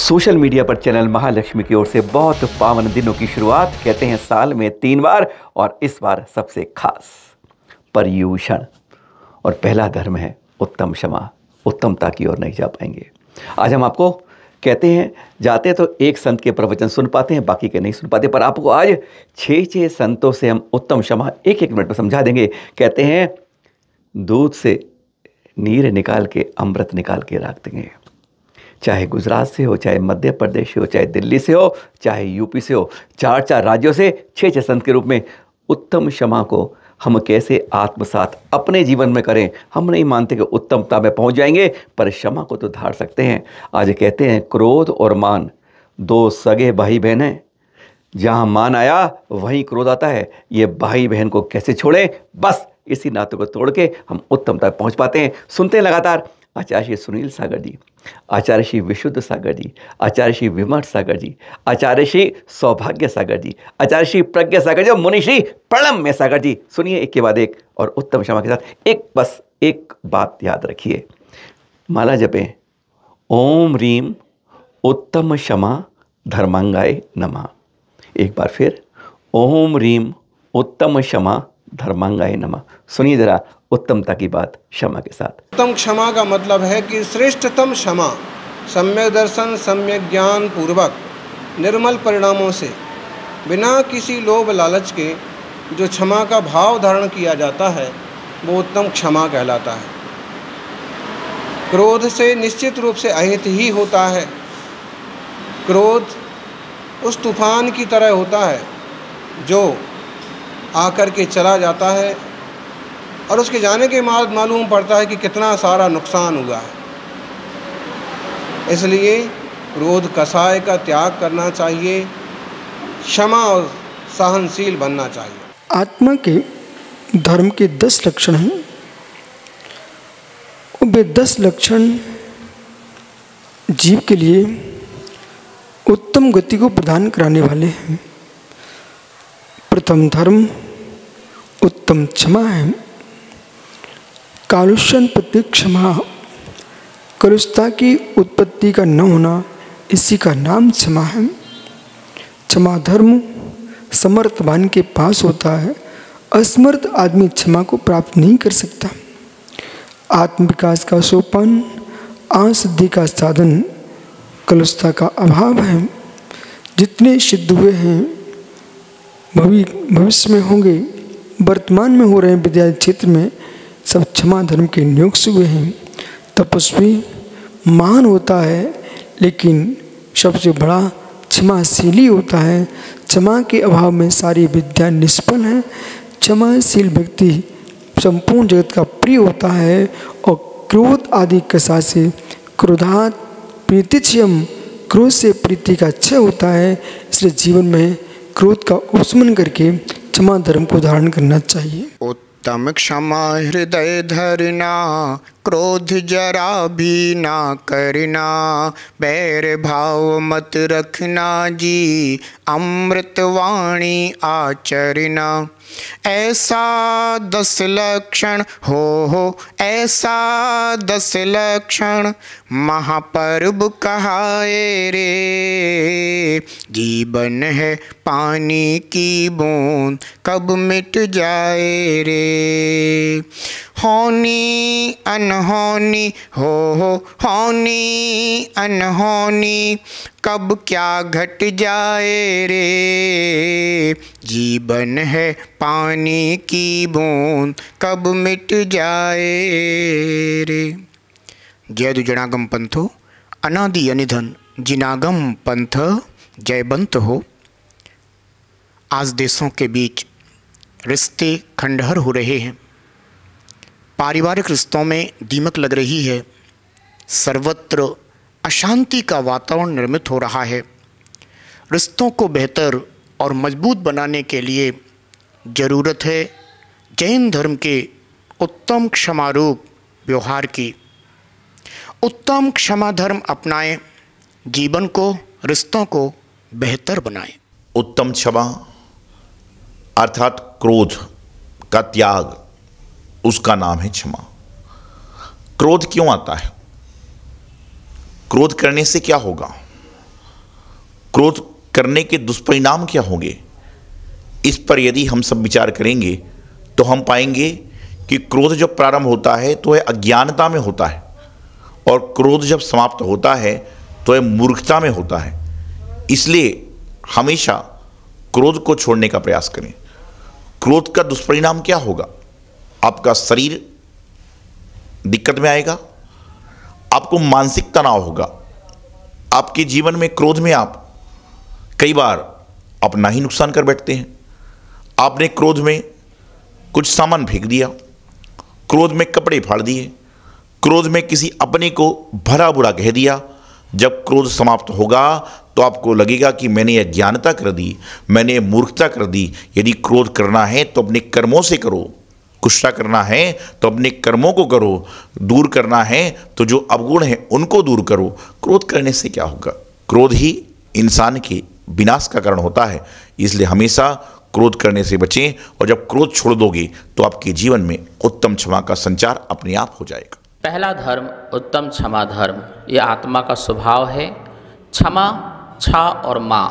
Social media पर channel Mahalakshmi की ओर से बहुत पावन दिनों की शुरुआत कहते हैं साल में 3 बार, और इस बार सबसे खास पर्युषण। और पहला धर्म है उत्तम क्षमा। उत्तमता की ओर नहीं जा पाएंगे। आज हम आपको कहते हैं, जाते हैं तो एक संत के प्रवचन सुन पाते हैं, बाकी के नहीं सुन पाते, पर आपको आज 6 संतों से हम उत्तम क्षमा एक मिनट में समझा देंगे। कहते हैं दूध से नीर निकाल के अमृत निकाल के रख देंगे। चाहे गुजरात से हो, चाहे मध्य प्रदेश से हो, चाहे दिल्ली से हो, चाहे यूपी से हो, 4 राज्यों से 6 संत के रूप में उत्तम क्षमा को हम कैसे आत्मसात अपने जीवन में करें। हम नहीं मानते कि उत्तमता में पहुंच जाएंगे, पर क्षमा को तो धार सकते हैं। आज कहते हैं क्रोध और मान 2 सगे भाई बहन हैं। जहां मान आया वहीं क्रोध आता है। ये भाई बहन को कैसे छोड़ें? बस इसी नाते को तोड़ के हम उत्तमता तक पहुंच पाते हैं। सुनते हैं लगातार आचार्य श्री सुनील सागर जी, आचार्य श्री विशुद्ध सागर जी, आचार्य श्री विमर्श सागर जी, आचार्य श्री सौभाग्य सागर जी, आचार्य श्री प्रज्ञा सागर जी और मुनि श्री प्रणम्य सागर जी। सुनिए एक के बाद एक, और उत्तम क्षमा के साथ बस एक बात याद रखिए। माला जपें, ओम रीम उत्तम क्षमा धर्मांगाय नमः। एक बार फिर, ओम रीम उत्तम क्षमा धर्मांगाय नमः। सुनिए जरा उत्तमता की बात क्षमा के साथ। उत्तम क्षमा का मतलब है कि श्रेष्ठतम क्षमा सम्यक दर्शन, सम्यक ज्ञान पूर्वक निर्मल परिणामों से बिना किसी लोभ लालच के जो क्षमा का भाव धारण किया जाता है वो उत्तम क्षमा कहलाता है। क्रोध से निश्चित रूप से अहित ही होता है। क्रोध उस तूफान की तरह होता है जो आकर के चला जाता है और उसके जाने के बाद मालूम पड़ता है कि कितना सारा नुकसान हुआ है। इसलिए क्रोध कसाय का त्याग करना चाहिए, क्षमा और सहनशील बनना चाहिए। आत्मा के धर्म के 10 लक्षण हैं। वे 10 लक्षण जीव के लिए उत्तम गति को प्रदान कराने वाले हैं। प्रथम धर्म उत्तम क्षमा है। कालुष्यन प्रति क्षमा, कलुषता की उत्पत्ति का न होना, इसी का नाम क्षमा है। क्षमा धर्म समर्थवान के पास होता है। असमर्थ आदमी क्षमा को प्राप्त नहीं कर सकता। आत्मविकास का सोपान, आसिद्धि का साधन कलुषता का अभाव है। जितने सिद्ध हुए हैं, भविष्य में होंगे, वर्तमान में हो रहे हैं विद्या क्षेत्र में, सब क्षमा धर्म के नियोग से हुए हैं। तपस्वी महान होता है, लेकिन सबसे बड़ा क्षमाशीली होता है। क्षमा के अभाव में सारी विद्या निष्फल है। क्षमाशील व्यक्ति संपूर्ण जगत का प्रिय होता है। और क्रोध आदि कसा से क्रोधात प्रीतिक्षयम, क्रोध से प्रीति का क्षय होता है। इसलिए जीवन में क्रोध का उपशमन करके क्षमा धर्म को धारण करना चाहिए। उत्तम क्षमा हृदय धरना, क्रोध जरा भी ना करना, बैर भाव मत रखना जी, अमृत वाणी आचरना। ऐसा 10 लक्षण हो, ऐसा 10 लक्षण महापर्व कहाए रे। जीवन है पानी की बूंद, कब मिट जाए रे। होनी अनहोनी हो, होनी अनहोनी कब क्या घट जाए रे। जीवन है पानी की बूंद, कब मिट जाए रे। जय दुजनागम पंथो, अनादि अनिधन जिनागम पंथ जयबंत हो। आज देशों के बीच रिश्ते खंडहर हो रहे हैं। पारिवारिक रिश्तों में दीमक लग रही है। सर्वत्र अशांति का वातावरण निर्मित हो रहा है। रिश्तों को बेहतर और मजबूत बनाने के लिए ज़रूरत है जैन धर्म के उत्तम क्षमारूप व्यवहार की। उत्तम क्षमा धर्म अपनाएं, जीवन को, रिश्तों को बेहतर बनाएं। उत्तम क्षमा अर्थात क्रोध का त्याग, उसका नाम है क्षमा। क्रोध क्यों आता है? क्रोध करने से क्या होगा? क्रोध करने के दुष्परिणाम क्या होंगे, इस पर यदि हम सब विचार करेंगे तो हम पाएंगे कि क्रोध जब प्रारंभ होता है तो यह अज्ञानता में होता है, और क्रोध जब समाप्त होता है तो यह मूर्खता में होता है। इसलिए हमेशा क्रोध को छोड़ने का प्रयास करें। क्रोध का दुष्परिणाम क्या होगा? आपका शरीर दिक्कत में आएगा, आपको मानसिक तनाव होगा, आपके जीवन में क्रोध में आप कई बार अपना ही नुकसान कर बैठते हैं। आपने क्रोध में कुछ सामान फेंक दिया, क्रोध में कपड़े फाड़ दिए, क्रोध में किसी अपने को भला बुरा कह दिया। जब क्रोध समाप्त होगा तो आपको लगेगा कि मैंने अज्ञानता कर दी, मैंने मूर्खता कर दी। यदि क्रोध करना है तो अपने कर्मों से करो, गुस्सा करना है तो अपने कर्मों को करो, दूर करना है तो जो अवगुण हैं उनको दूर करो। क्रोध करने से क्या होगा? क्रोध ही इंसान के विनाश का कारण होता है। इसलिए हमेशा क्रोध करने से बचें, और जब क्रोध छोड़ दोगे तो आपके जीवन में उत्तम क्षमा का संचार अपने आप हो जाएगा। पहला धर्म उत्तम क्षमा धर्म, ये आत्मा का स्वभाव है। क्षमा, छ और मा,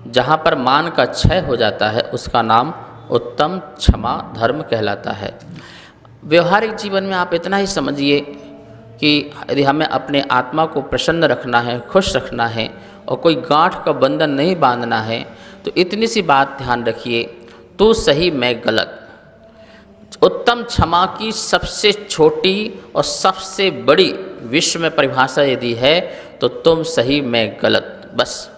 जहाँ पर मान का क्षय हो जाता है उसका नाम उत्तम क्षमा धर्म कहलाता है। व्यवहारिक जीवन में आप इतना ही समझिए कि यदि हमें अपने आत्मा को प्रसन्न रखना है, खुश रखना है, और कोई गांठ का बंधन नहीं बांधना है, तो इतनी सी बात ध्यान रखिए, तू सही मैं गलत। उत्तम क्षमा की सबसे छोटी और सबसे बड़ी विश्व में परिभाषा यदि है तो तुम सही मैं गलत। बस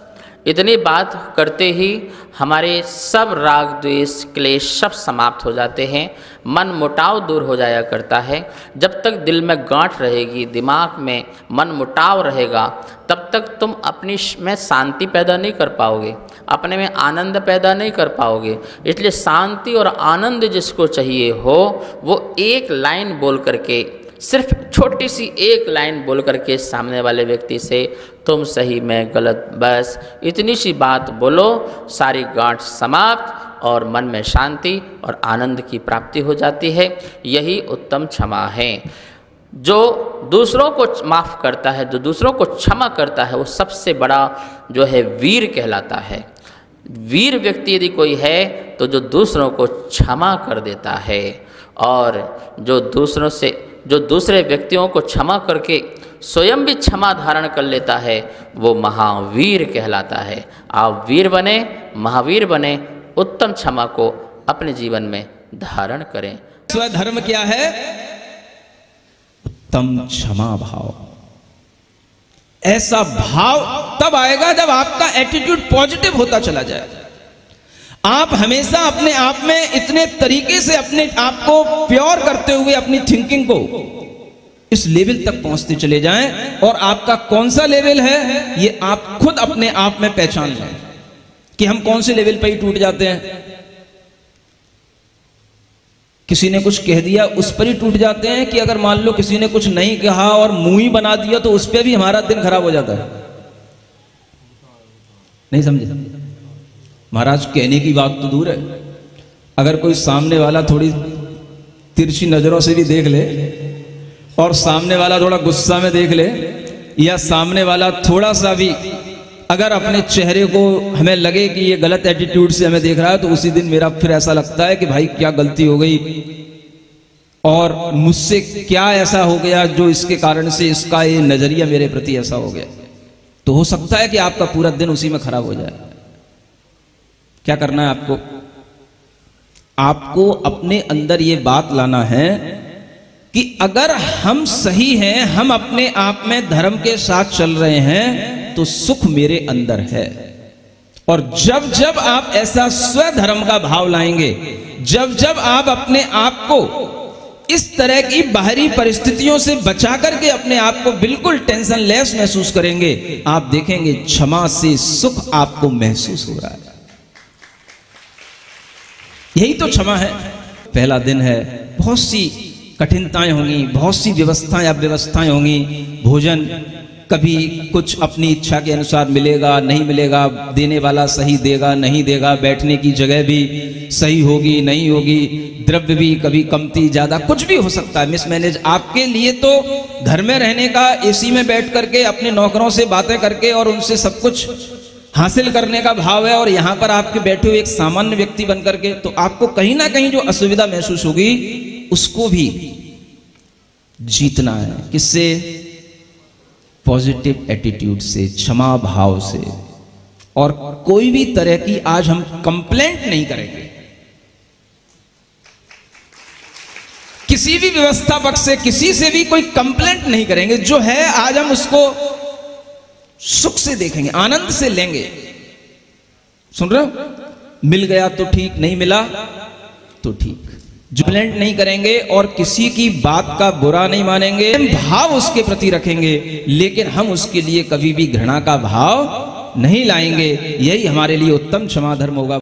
इतनी बात करते ही हमारे सब राग द्वेष क्लेश सब समाप्त हो जाते हैं, मन मुटाव दूर हो जाया करता है। जब तक दिल में गांठ रहेगी, दिमाग में मन मुटाव रहेगा, तब तक तुम अपनी में शांति पैदा नहीं कर पाओगे, अपने में आनंद पैदा नहीं कर पाओगे। इसलिए शांति और आनंद जिसको चाहिए हो वो एक लाइन बोल करके, सिर्फ छोटी सी एक लाइन बोल करके सामने वाले व्यक्ति से तुम सही मैं गलत, बस इतनी सी बात बोलो, सारी गांठ समाप्त और मन में शांति और आनंद की प्राप्ति हो जाती है। यही उत्तम क्षमा है। जो दूसरों को माफ़ करता है, जो दूसरों को क्षमा करता है, वो सबसे बड़ा जो है वीर कहलाता है। वीर व्यक्ति यदि कोई है तो जो दूसरों को क्षमा कर देता है, और जो दूसरे व्यक्तियों को क्षमा करके स्वयं भी क्षमा धारण कर लेता है, वो महावीर कहलाता है। आप वीर बने, महावीर बने, उत्तम क्षमा को अपने जीवन में धारण करें। स्वधर्म क्या है? उत्तम क्षमा भाव। ऐसा भाव तब आएगा जब आपका एटीट्यूड पॉजिटिव होता चला जाए। आप हमेशा अपने आप में इतने तरीके से अपने आप को प्योर करते हुए अपनी थिंकिंग को इस लेवल तक पहुंचते चले जाएं, और आपका कौन सा लेवल है ये आप खुद अपने आप में पहचान लें कि हम कौन से लेवल पर ही टूट जाते हैं। किसी ने कुछ कह दिया उस पर ही टूट जाते हैं, कि अगर मान लो किसी ने कुछ नहीं कहा और मुंह ही बना दिया तो उस पर भी हमारा दिन खराब हो जाता है। नहीं समझे महाराज? कहने की बात तो दूर है, अगर कोई सामने वाला थोड़ी तिरछी नजरों से भी देख ले, और सामने वाला थोड़ा गुस्सा में देख ले, या सामने वाला थोड़ा सा भी अगर अपने चेहरे को हमें लगे कि ये गलत एटीट्यूड से हमें देख रहा है, तो उसी दिन मेरा फिर ऐसा लगता है कि भाई क्या गलती हो गई, और मुझसे क्या ऐसा हो गया जो इसके कारण से इसका ये नजरिया मेरे प्रति ऐसा हो गया। तो हो सकता है कि आपका पूरा दिन उसी में खराब हो जाए। क्या करना है आपको? आपको अपने अंदर ये बात लाना है कि अगर हम सही हैं, हम अपने आप में धर्म के साथ चल रहे हैं, तो सुख मेरे अंदर है। और जब जब आप ऐसा स्वधर्म का भाव लाएंगे, जब जब आप अपने आप को इस तरह की बाहरी परिस्थितियों से बचा करके अपने आप को बिल्कुल टेंशन लेस महसूस करेंगे, आप देखेंगे क्षमा से सुख आपको महसूस हो रहा है। यही तो क्षमा है। पहला दिन है, बहुत सी कठिनताएं होंगी, बहुत सी व्यवस्थाएं अव्यवस्थाएं होंगी। भोजन कभी कुछ अपनी इच्छा के अनुसार मिलेगा, नहीं मिलेगा, देने वाला सही देगा, नहीं देगा, बैठने की जगह भी सही होगी, नहीं होगी, द्रव्य भी कभी कमती ज्यादा, कुछ भी हो सकता है, मिसमैनेज। आपके लिए तो घर में रहने का, एसी में बैठ करके अपने नौकरों से बातें करके और उनसे सब कुछ हासिल करने का भाव है और यहां पर आपके बैठे हुए एक सामान्य व्यक्ति बनकर के, तो आपको कहीं ना कहीं जो असुविधा महसूस होगी उसको भी जीतना है। किससे? पॉजिटिव एटीट्यूड से, क्षमा भाव से। और कोई भी तरह की आज हम कंप्लेंट नहीं करेंगे, किसी भी व्यवस्थापक से, किसी से भी कोई कंप्लेंट नहीं करेंगे। जो है आज हम उसको सुख से देखेंगे, आनंद से लेंगे। सुन रहे हो? मिल गया तो ठीक, नहीं मिला तो ठीक। कंप्लेंट नहीं करेंगे और किसी की बात का बुरा नहीं मानेंगे, भाव उसके प्रति रखेंगे, लेकिन हम उसके लिए कभी भी घृणा का भाव नहीं लाएंगे। यही हमारे लिए उत्तम क्षमा धर्म होगा।